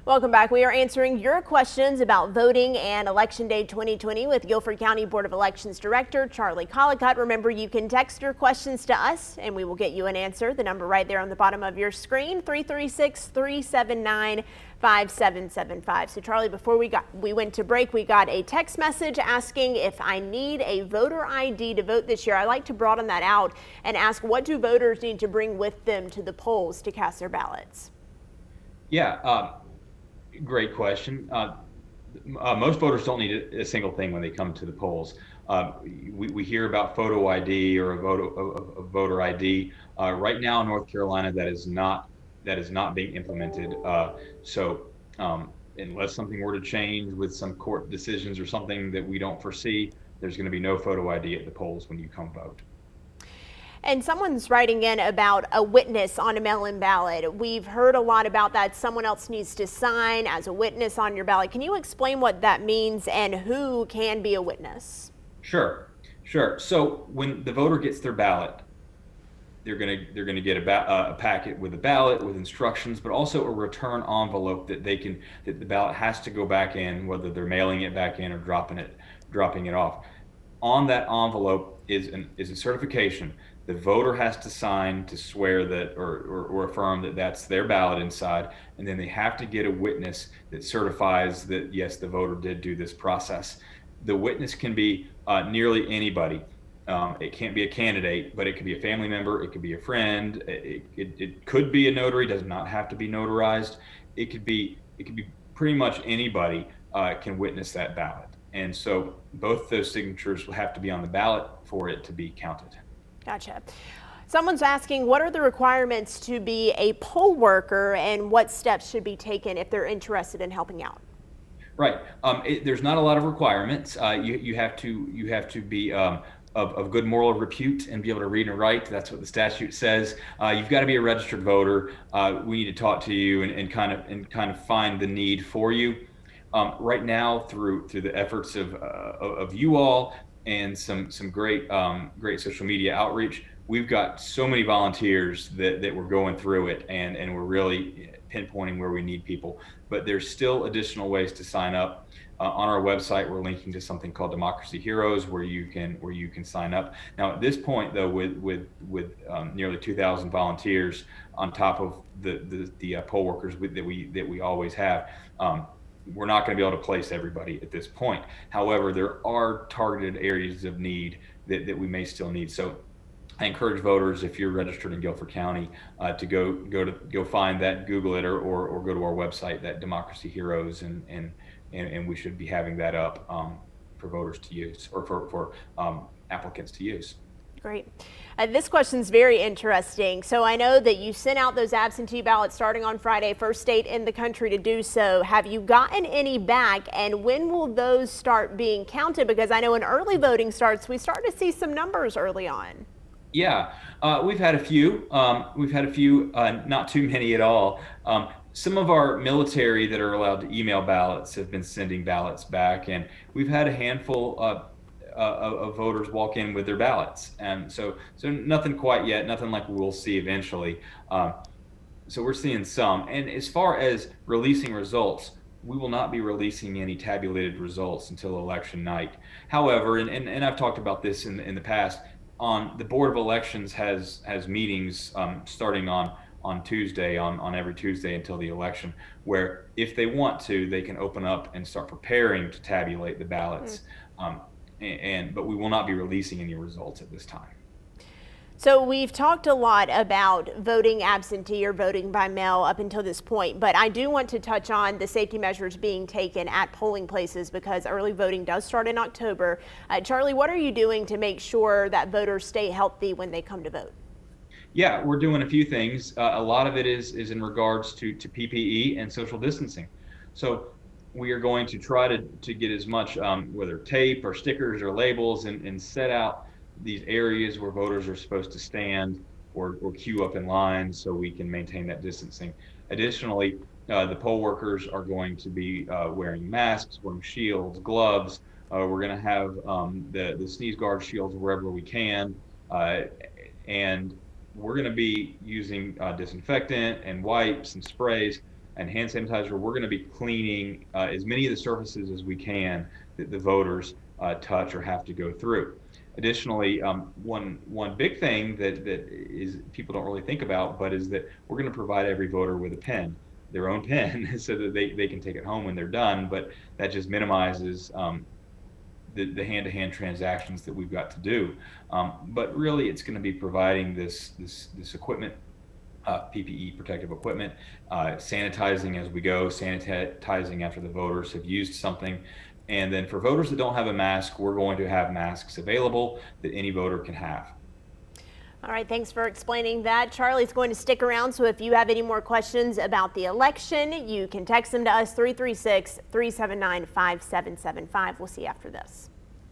Welcome back. We are answering your questions about voting and Election Day 2020 with Guilford County Board of Elections Director Charlie Collicutt. Remember, you can text your questions to us and we will get you an answer. The number right there on the bottom of your screen, 336-379-5775. So Charlie, before we went to break, we got a text message asking if I need a voter ID to vote this year. I like to broaden that out and ask, what do voters need to bring with them to the polls to cast their ballots? Yeah, great question. Most voters don't need a single thing when they come to the polls. We hear about photo ID or a voter ID. Right now in North Carolina, that is not being implemented. Unless something were to change with some court decisions or something that we don't foresee, there's going to be no photo ID at the polls when you come vote. And someone's writing in about a witness on a mail-in ballot. We've heard a lot about that. Someone else needs to sign as a witness on your ballot. Can you explain what that means and who can be a witness? Sure. So when the voter gets their ballot, they're going to get a packet with a ballot with instructions, but also a return envelope that the ballot has to go back in, whether they're mailing it back in or dropping it off. On that envelope is a certification. The voter has to sign to swear that or affirm that that's their ballot inside, and then they have to get a witness that certifies that yes, the voter did do this process. The witness can be nearly anybody. It can't be a candidate, but it could be a family member, it could be a friend, it could be a notary, does not have to be notarized. It could be pretty much anybody can witness that ballot. And so both those signatures will have to be on the ballot for it to be counted. Gotcha. Someone's asking, what are the requirements to be a poll worker and what steps should be taken if they're interested in helping out? Right. There's not a lot of requirements. You have to be of good moral repute and be able to read and write. That's what the statute says. You've got to be a registered voter. We need to talk to you and kind of find the need for you. Right now, through the efforts of you all and some great social media outreach, we've got so many volunteers that we're going through it and we're really pinpointing where we need people. But there's still additional ways to sign up. On our website, we're linking to something called Democracy Heroes, where you can sign up. Now, at this point, though, with nearly 2,000 volunteers on top of the poll workers that we always have, we're not going to be able to place everybody at this point. However, there are targeted areas of need that we may still need. So I encourage voters, if you're registered in Guilford County, to go find that, Google it, or go to our website, that Democracy Heroes, and we should be having that up for voters to use, or for applicants to use. Great. This question's very interesting. So I know that you sent out those absentee ballots starting on Friday, first state in the country to do so. Have you gotten any back, and when will those start being counted? Because I know when early voting starts, we start to see some numbers early on. Yeah, we've had a few. Not too many at all. Some of our military that are allowed to email ballots have been sending ballots back, and we've had a handful of voters walk in with their ballots, and so nothing quite yet, nothing like we'll see eventually. So we're seeing some. And as far as releasing results, we will not be releasing any tabulated results until election night. However, and I've talked about this in the past, the Board of Elections has meetings starting on Tuesday, on every Tuesday until the election, where if they want to, they can open up and start preparing to tabulate the ballots. But we will not be releasing any results at this time. So we've talked a lot about voting absentee or voting by mail up until this point, but I do want to touch on the safety measures being taken at polling places because early voting does start in October. Charlie, what are you doing to make sure that voters stay healthy when they come to vote? Yeah, we're doing a few things. A lot of it is in regards to PPE and social distancing. So we are going to try to get as much, whether tape or stickers or labels, and set out these areas where voters are supposed to stand or queue up in line so we can maintain that distancing. Additionally, the poll workers are going to be wearing masks, wearing shields, gloves. We're going to have the sneeze guard shields wherever we can. And we're going to be using disinfectant and wipes and sprays and hand sanitizer. We're going to be cleaning as many of the surfaces as we can that the voters touch or have to go through. Additionally, one big thing that is people don't really think about, but is that we're going to provide every voter with a pen, their own pen, so that they can take it home when they're done. But that just minimizes the hand-to-hand transactions that we've got to do. But really, it's going to be providing this equipment, PPE, protective equipment, sanitizing as we go, sanitizing after the voters have used something. And then for voters that don't have a mask, we're going to have masks available that any voter can have. All right, thanks for explaining that. Charlie's going to stick around, so if you have any more questions about the election, you can text them to us, 336-379-5775. We'll see you after this.